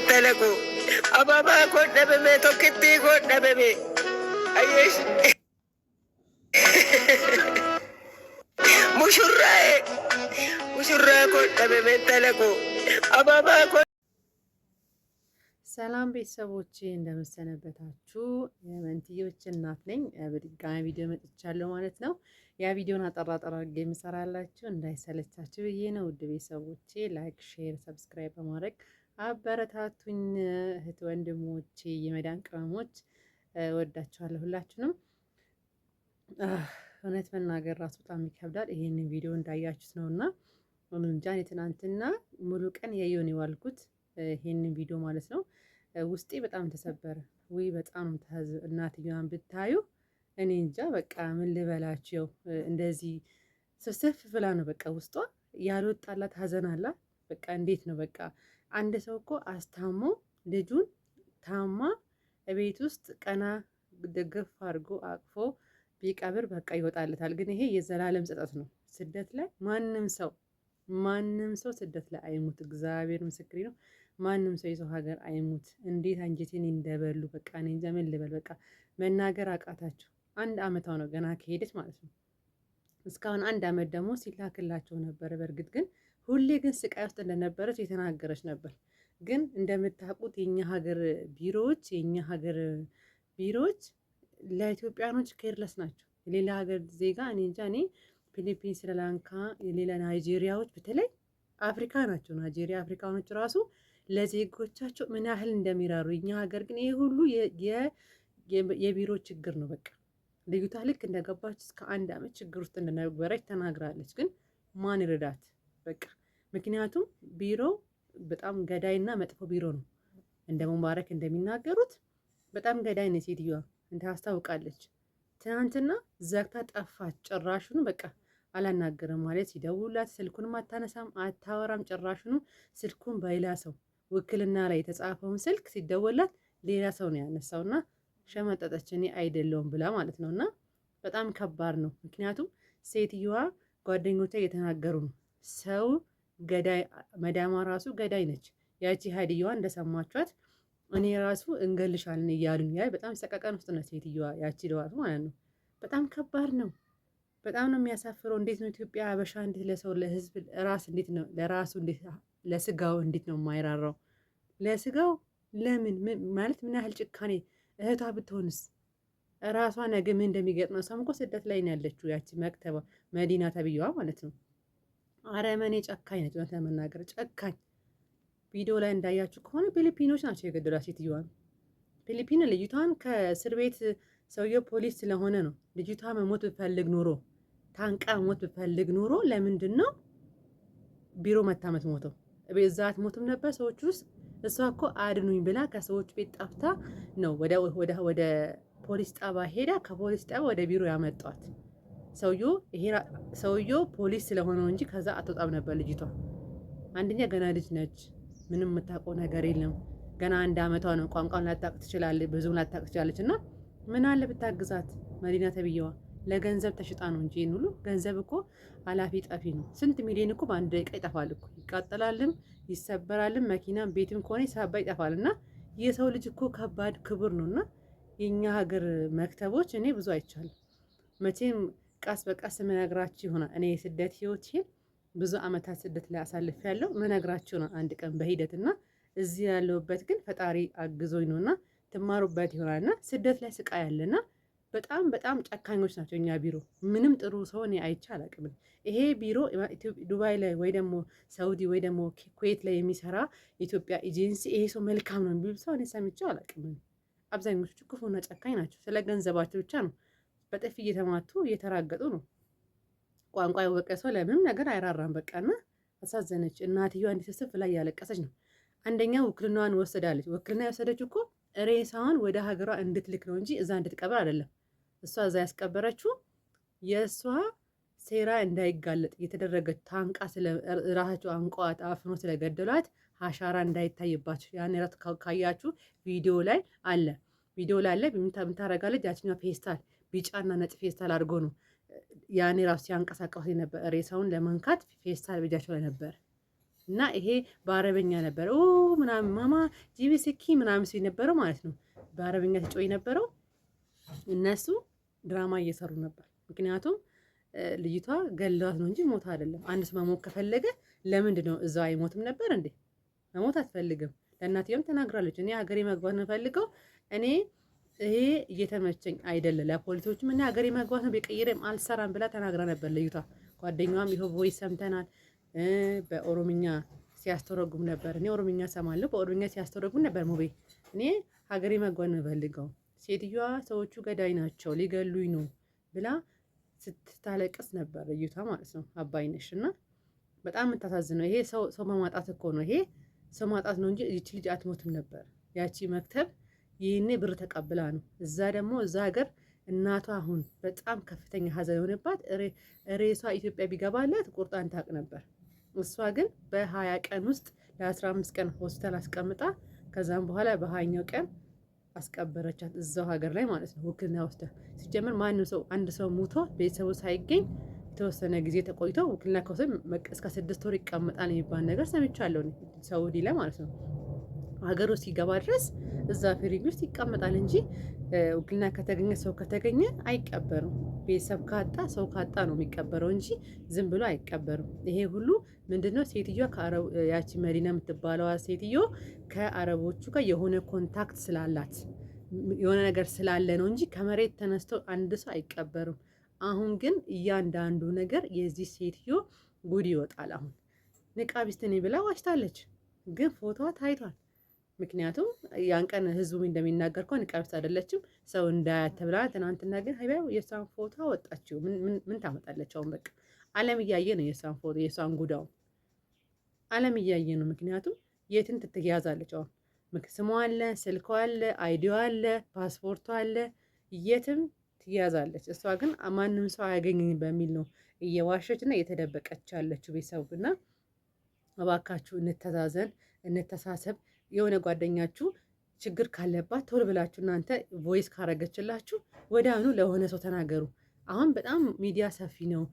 Talago. Ababa ko dabebe to kitti ko dabebe. Ayesh. Mushurrae. Mushurra ko dabebe talago. Ababa ko ሰላም ቤተሰቦቼ እንደምሰነበታችሁ። የመንትዮች እናት ነኝ። በድጋሚ ቪዲዮ መጥቻለሁ ማለት ነው። ያ ቪዲዮን አጠራ አድርጌ የምሰራላችሁ እንዳይሰለቻችሁ ብዬ ነው። ውድ ቤተሰቦቼ ላይክ፣ ሼር፣ ሰብስክራይብ በማድረግ አበረታቱኝ። እህት ወንድሞቼ፣ የመዳን ቅመሞች ወዳችኋለሁ ሁላችሁንም። እውነት መናገር ራሱ በጣም ይከብዳል። ይሄንን ቪዲዮ እንዳያችሁት ነውና እንጃ ትናንትና ሙሉ ቀን የየውን የዋልኩት ይሄንን ቪዲዮ ማለት ነው። ውስጤ በጣም ተሰበረ። ወይ በጣም እናትየዋን ብታዩ እኔ እንጃ በቃ ምን ልበላችሁ። እንደዚህ ስፍስፍ ብላ ነው በቃ ውስጧ ያልወጣላት ሀዘን አላት። በቃ እንዴት ነው በቃ አንድ ሰው እኮ አስታሞ ልጁን ታማ ቤት ውስጥ ቀና ደገፍ አድርጎ አቅፎ ቢቀብር በቃ ይወጣለታል። ግን ይሄ የዘላለም ጸጸት ነው። ስደት ላይ ማንም ሰው ስደት ላይ አይሙት። እግዚአብሔር ምስክሬ ነው። ማንም ሰው የሰው ሀገር አይሙት። እንዴት አንጀቴን እንደበሉ በቃ እኔ እንጃ ምን ልበል። በቃ መናገር አቃታቸው። 1 ዓመቷ ነው ገና ከሄደች ማለት ነው። እስካሁን 1 ዓመት ደግሞ ሲላክላቸው ነበረ። በእርግጥ ግን ሁሌ ግን ስቃይ ውስጥ እንደነበረች የተናገረች ነበር። ግን እንደምታውቁት የኛ ሀገር ቢሮዎች ለኢትዮጵያኖች ኬርለስ ናቸው። የሌላ ሀገር ዜጋ እኔ እንጃ እኔ ፊሊፒን፣ ስሪላንካ፣ የሌላ ናይጄሪያዎች በተለይ አፍሪካ ናቸው። ናይጄሪያ አፍሪካኖች ራሱ ለዜጎቻቸው ምን ያህል እንደሚራሩ፣ እኛ ሀገር ግን ይሄ ሁሉ የቢሮ ችግር ነው። በቃ ልዩታ ልክ እንደገባች እስከ 1 ዓመት ችግር ውስጥ እንደነበረች ተናግራለች። ግን ማን ይረዳት? በቃ ምክንያቱም ቢሮ በጣም ገዳይና መጥፎ ቢሮ ነው። እንደ ሙባረክ እንደሚናገሩት በጣም ገዳይ ነው። ሴትዮዋ ታስታውቃለች። ትናንትና ዘግታ ጠፋች። ጭራሹኑ በቃ አላናገረም ማለት ሲደውላት ስልኩንም አታነሳም፣ አታወራም። ጭራሹኑ ስልኩን በሌላ ሰው ውክልና ላይ የተጻፈውን ስልክ ሲደወላት ሌላ ሰው ነው ያነሳውና ሸመጠጠች። እኔ አይደለውም ብላ ማለት ነውና በጣም ከባድ ነው። ምክንያቱም ሴትዮዋ ጓደኞቿ እየተናገሩ ነው። ሰው ገዳይ መዳማ ራሱ ገዳይ ነች። ያቺ ሀዲያዋ እንደሰማቿት እኔ ራሱ እንገልሻለን እያሉኝ ያ በጣም ሰቀቀን ውስጥ ነው ሴትዮዋ ያቺ ደዋት ማለት ነው። በጣም ከባድ ነው። በጣም ነው የሚያሳፍረው። እንዴት ነው ኢትዮጵያ አበሻ እንዴት ለሰው ለህዝብ ራስ እንዴት ነው ለራሱ እንዴት ለስጋው እንዴት ነው የማይራራው? ለስጋው ለምን ማለት ምን ያህል ጭካኔ! እህቷ ብትሆንስ ራሷ ነገ ምን እንደሚገጥመው ሰው እኮ ስደት ላይ ነው ያለችው። ያቺ መክተባ መዲና ተብዬዋ ማለት ነው። አረመኔ ጨካኝ ነች። እውነት ለመናገር ጨካኝ። ቪዲዮ ላይ እንዳያችሁ ከሆነ ፊሊፒኖች ናቸው የገደሏት ሴትዮዋን። ፊሊፒን ልጅቷን ከእስር ቤት ሰውየው ፖሊስ ስለሆነ ነው። ልጅቷ መሞት ብፈልግ ኖሮ ታንቃ ሞት ብፈልግ ኖሮ ለምንድን ነው ቢሮ መታመት ሞተው እዛ አትሞትም ነበር ሰዎች ውስጥ። እሷ እኮ አድኑኝ ብላ ከሰዎች ቤት ጠፍታ ነው ወደ ፖሊስ ጣባ ሄዳ ከፖሊስ ጣባ ወደ ቢሮ ያመጧት። ሰውየው ፖሊስ ስለሆነው እንጂ ከዛ አትወጣም ነበር ልጅቷ። አንደኛ ገና ልጅ ነች፣ ምንም የምታውቀው ነገር የለም። ገና 1 ዓመቷ ነው። ቋንቋን ላታውቅ ትችላለች፣ ብዙም ላታውቅ ትችላለች። እና ምን አለ ብታግዛት መዲና ተብዬዋ። ለገንዘብ ተሽጣ ነው እንጂ ሁሉ ገንዘብ እኮ አላፊ ጠፊ ነው። ስንት ሚሊዮን እኮ በአንድ ደቂቃ ይጠፋል እኮ፣ ይቃጠላልም፣ ይሰበራልም፣ መኪናም ቤትም ከሆነ ይሳባ ይጠፋል። እና የሰው ልጅ እኮ ከባድ ክቡር ነው። እና የኛ ሀገር መክተቦች እኔ ብዙ አይቻልም። መቼም ቀስ በቀስ ምነግራችሁ ይሆናል። እኔ የስደት ህይወቴን ብዙ አመታት ስደት ላይ አሳልፍ ያለው ምነግራችሁ ነው አንድ ቀን በሂደት እና እዚህ ያለሁበት ግን ፈጣሪ አግዞኝ ነውና ትማሩበት ይሆናልና ስደት ላይ ስቃይ ያለና በጣም ጨካኞች ናቸው። እኛ ቢሮ ምንም ጥሩ ሰው እኔ አይቼ አላውቅም። ይሄ ቢሮ ዱባይ ላይ ወይ ደግሞ ሳውዲ ወይ ደግሞ ኩዌት ላይ የሚሰራ ኢትዮጵያ ኤጀንሲ ይሄ ሰው መልካም ነው የሚል ሰው እኔ ሰምቼ አላውቅም። አብዛኞቹ ክፉና ጨካኝ ናቸው። ስለ ገንዘባቸው ብቻ ነው በጥፊ እየተማቱ እየተራገጡ ነው። ቋንቋ ያወቀ ሰው ለምንም ነገር አይራራም። በቃና አሳዘነች። እናትየዋ እንዲስስፍ ላይ ያለቀሰች ነው። አንደኛ ውክልናዋን ወሰዳለች። ውክልና የወሰደች እኮ ሬሳዋን ወደ ሀገሯ እንድትልክ ነው እንጂ እዛ እንድትቀበር አይደለም። እሷ እዛ ያስቀበረችው የእሷ ሴራ እንዳይጋለጥ የተደረገች ታንቃ ራሳቸው አንቋት አፍኖ ስለገደሏት አሻራ እንዳይታይባቸው። ያን ራት ካያችሁ ቪዲዮ ላይ አለ። ምን ታረጋለች? ያችኛው ፌስታል ቢጫና ነጭ ፌስታል አድርጎ ነው ያኔ ራሱ ሲያንቀሳቀሱ ነበር። ሬሳውን ለመንካት ፌስታል በእጃቸው ላይ ነበር። እና ይሄ በአረበኛ ነበር ምናምን ማማ ጂቢስኪ ምናምን ሲል ነበረው ማለት ነው። በአረበኛ ተጮህ ነበረው። እነሱ ድራማ እየሰሩ ነበር። ምክንያቱም ልጅቷ ገለዋት ነው እንጂ ሞታ አይደለም። አንድ ሰው መሞት ከፈለገ ለምንድን ነው እዛው አይሞትም ነበር እንዴ? መሞት አትፈልግም። ለእናትየውም ተናግራለች። እኔ ሀገሬ መግባት ነው ፈልገው እኔ ይሄ እየተመቸኝ አይደለም። ለፖሊሶችም እኔ ሀገሬ መግባት ነው በቀይሬም አልሰራም ብላ ተናግራ ነበር ልጅቷ። ጓደኛዋም ይኸው ቮይስ ሰምተናል። በኦሮምኛ ሲያስተረጉም ነበር። እኔ ኦሮምኛ ሰማለሁ። በኦሮምኛ ሲያስተረጉም ነበር። ሙቤ እኔ ሀገሬ መግባት ነው ፈልገው ሴትዮዋ ሰዎቹ ገዳይ ናቸው ሊገሉኝ ነው ብላ ስትታለቅስ ነበር ልጅቷ ማለት ነው። አባይነሽ እና በጣም የምታሳዝነው ይሄ ሰው በማጣት እኮ ነው። ይሄ ሰው ማጣት ነው እንጂ ይቺ ልጅ አትሞትም ነበር። ያቺ መክተብ ይህኔ ብር ተቀብላ ነው። እዛ ደግሞ እዛ ሀገር እናቷ አሁን በጣም ከፍተኛ ሀዘን የሆነባት ሬሷ ኢትዮጵያ ቢገባላት ቁርጣን ታውቅ ነበር። እሷ ግን በ20 ቀን ውስጥ ለ15 ቀን ሆስፒታል አስቀምጣ ከዛም በኋላ በ20ኛው ቀን አስቀበረቻት እዛው ሀገር ላይ ማለት ነው። ውክልና ወስዳ ሲጀምር ማንም ሰው አንድ ሰው ሙቶ ቤተሰቡ ሳይገኝ የተወሰነ ጊዜ ተቆይቶ ውክልና ከወሰድ እስከ 6 ወር ይቀመጣል የሚባል ነገር ሰምቻለሁ። ሳውዲ ላይ ማለት ነው። ሀገሩ ሲገባ ድረስ እዛ ፍሪጅ ውስጥ ይቀመጣል እንጂ ውክልና ከተገኘ ሰው ከተገኘ አይቀበርም። ቤተሰብ ካጣ ሰው ካጣ ነው የሚቀበረው እንጂ ዝም ብሎ አይቀበርም። ይሄ ሁሉ ምንድነው? ሴትዮዋ ያቺ መዲና የምትባለዋ ሴትዮ ከአረቦቹ ጋር የሆነ ኮንታክት ስላላት የሆነ ነገር ስላለ ነው እንጂ ከመሬት ተነስቶ አንድ ሰው አይቀበርም። አሁን ግን እያንዳንዱ ነገር የዚህ ሴትዮ ጉድ ይወጣል። አሁን ንቃቢስት ነኝ ብላ ዋሽታለች፣ ግን ፎቶዋ ታይቷል። ምክንያቱም ያን ቀን ህዝቡ እንደሚናገር ከሆነ ንቃቢስት አይደለችም ሰው እንዳያት ተብላ፣ ትናንትና ግን ሀይባው የሷን ፎቶ አወጣችው። ምን ታመጣለች? አሁን በቃ ዓለም እያየ ነው የሷን ፎቶ የሷን ጉዳው ዓለም እያየ ነው። ምክንያቱም የትን ትትያዛለች። አሁን ስሟ አለ፣ ስልኳ አለ፣ አይዲዋ አለ፣ ፓስፖርቷ አለ፣ የትም ትያዛለች። እሷ ግን ማንም ሰው አያገኘኝ በሚል ነው እየዋሸች እና እየተደበቀች ያለችው። ቤተሰቡና እባካችሁ እንተዛዘን፣ እንተሳሰብ። የሆነ ጓደኛችሁ ችግር ካለባት ቶሎ ብላችሁ እናንተ ቮይስ ካረገችላችሁ ወዲያውኑ ለሆነ ሰው ተናገሩ። አሁን በጣም ሚዲያ ሰፊ ነው።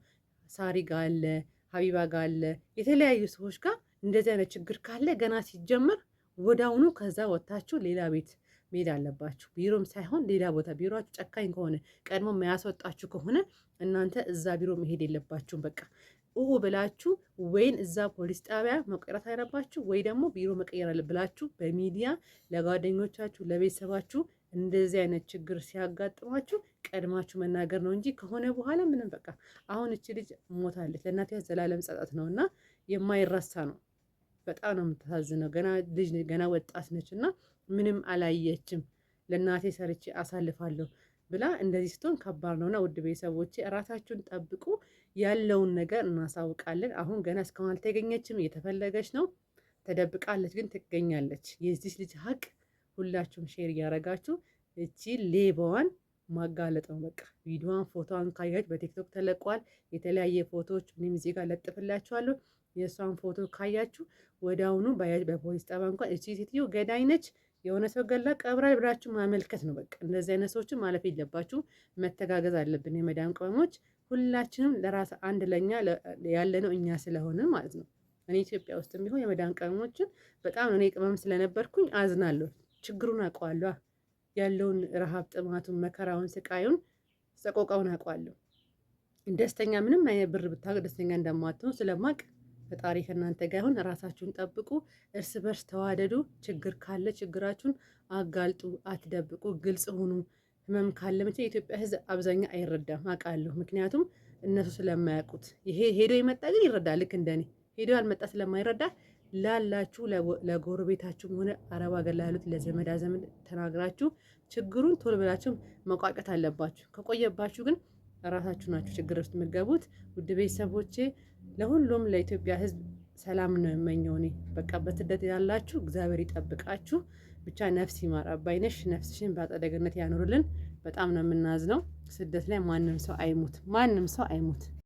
ሳሪ ጋ አለ፣ ሀቢባ ጋ አለ፣ የተለያዩ ሰዎች ጋር እንደዚህ አይነት ችግር ካለ ገና ሲጀመር ወዲያውኑ ከዛ ወጥታችሁ ሌላ ቤት መሄድ አለባችሁ። ቢሮም ሳይሆን ሌላ ቦታ። ቢሮችሁ ጨካኝ ከሆነ ቀድሞ የሚያስወጣችሁ ከሆነ እናንተ እዛ ቢሮ መሄድ የለባችሁም። በቃ ብላችሁ ወይን እዛ ፖሊስ ጣቢያ መቀየር አለባችሁ፣ ወይ ደግሞ ቢሮ መቀየር አለ ብላችሁ በሚዲያ ለጓደኞቻችሁ ለቤተሰባችሁ እንደዚህ አይነት ችግር ሲያጋጥማችሁ ቀድማችሁ መናገር ነው እንጂ ከሆነ በኋላ ምንም በቃ አሁን እቺ ልጅ ሞታለች። ለእናቴ ዘላለም ጸጸት ነው እና የማይረሳ ነው። በጣም ነው የምታሳዝነው። ገና ልጅ ገና ወጣት ነች እና ምንም አላየችም። ለእናቴ ሰርቼ አሳልፋለሁ ብላ እንደዚህ ስትሆን ከባድ ነውና ውድ ቤተሰቦቼ ራሳችሁን ጠብቁ። ያለውን ነገር እናሳውቃለን። አሁን ገና እስካሁን አልተገኘችም፣ እየተፈለገች ነው። ተደብቃለች፣ ግን ትገኛለች። የዚህ ልጅ ሀቅ ሁላችሁም ሼር እያደረጋችሁ እቺ ሌባዋን ማጋለጥ ነው። በቃ ቪዲዮዋን ፎቶዋን ካያችሁ በቲክቶክ ተለቋል። የተለያየ ፎቶዎች እኔም እዚህ ጋር ለጥፍላችኋለሁ። የእሷን ፎቶ ካያችሁ ወዲያውኑ በፖሊስ ጣቢያ እንኳን እቺ ሴትዮ ገዳይ ነች የሆነ ሰው ገላ ቀብራል ብላችሁ ማመልከት ነው። በቃ እንደዚህ አይነት ሰዎችን ማለፍ የለባችሁ። መተጋገዝ አለብን። የመዳም ቅመሞች ሁላችንም ለራስ አንድ ለኛ ያለነው እኛ ስለሆነ ማለት ነው። እኔ ኢትዮጵያ ውስጥ ቢሆን የመዳም ቅመሞችን በጣም እኔ ቅመም ስለነበርኩኝ አዝናለሁ። ችግሩን አውቀዋለሁ። ያለውን ረሃብ፣ ጥማቱን፣ መከራውን፣ ስቃዩን፣ ሰቆቃውን አውቀዋለሁ። ደስተኛ ምንም አይነት ብር ብታገኝ ደስተኛ እንደማትሆኑ ስለማቅ ፈጣሪ ከእናንተ ጋር ይሁን። ራሳችሁን ጠብቁ፣ እርስ በርስ ተዋደዱ። ችግር ካለ ችግራችሁን አጋልጡ፣ አትደብቁ፣ ግልጽ ሁኑ። ህመም ካለ መቼ የኢትዮጵያ ሕዝብ አብዛኛ አይረዳም አውቃለሁ። ምክንያቱም እነሱ ስለማያውቁት። ይሄ ሄዶ የመጣ ግን ይረዳል። ልክ እንደኔ ሄዶ ያልመጣ ስለማይረዳ ላላችሁ ለጎረቤታችሁም ሆነ አረብ ሀገር ላሉት ለዘመድ አዘመድ ተናግራችሁ ችግሩን ቶሎ ብላችሁ መቋጨት አለባችሁ። ከቆየባችሁ ግን ራሳችሁ ናችሁ ችግር ውስጥ የምትገቡት። ውድ ቤተሰቦቼ ለሁሉም ለኢትዮጵያ ሕዝብ ሰላም ነው የምመኘው እኔ። በቃ በስደት ያላችሁ እግዚአብሔር ይጠብቃችሁ። ብቻ ነፍስ ይማር። አባይነሽ ነፍስሽን በአጸደ ገነት ያኖርልን። በጣም ነው የምናዝነው። ስደት ላይ ማንም ሰው አይሙት፣ ማንም ሰው አይሙት።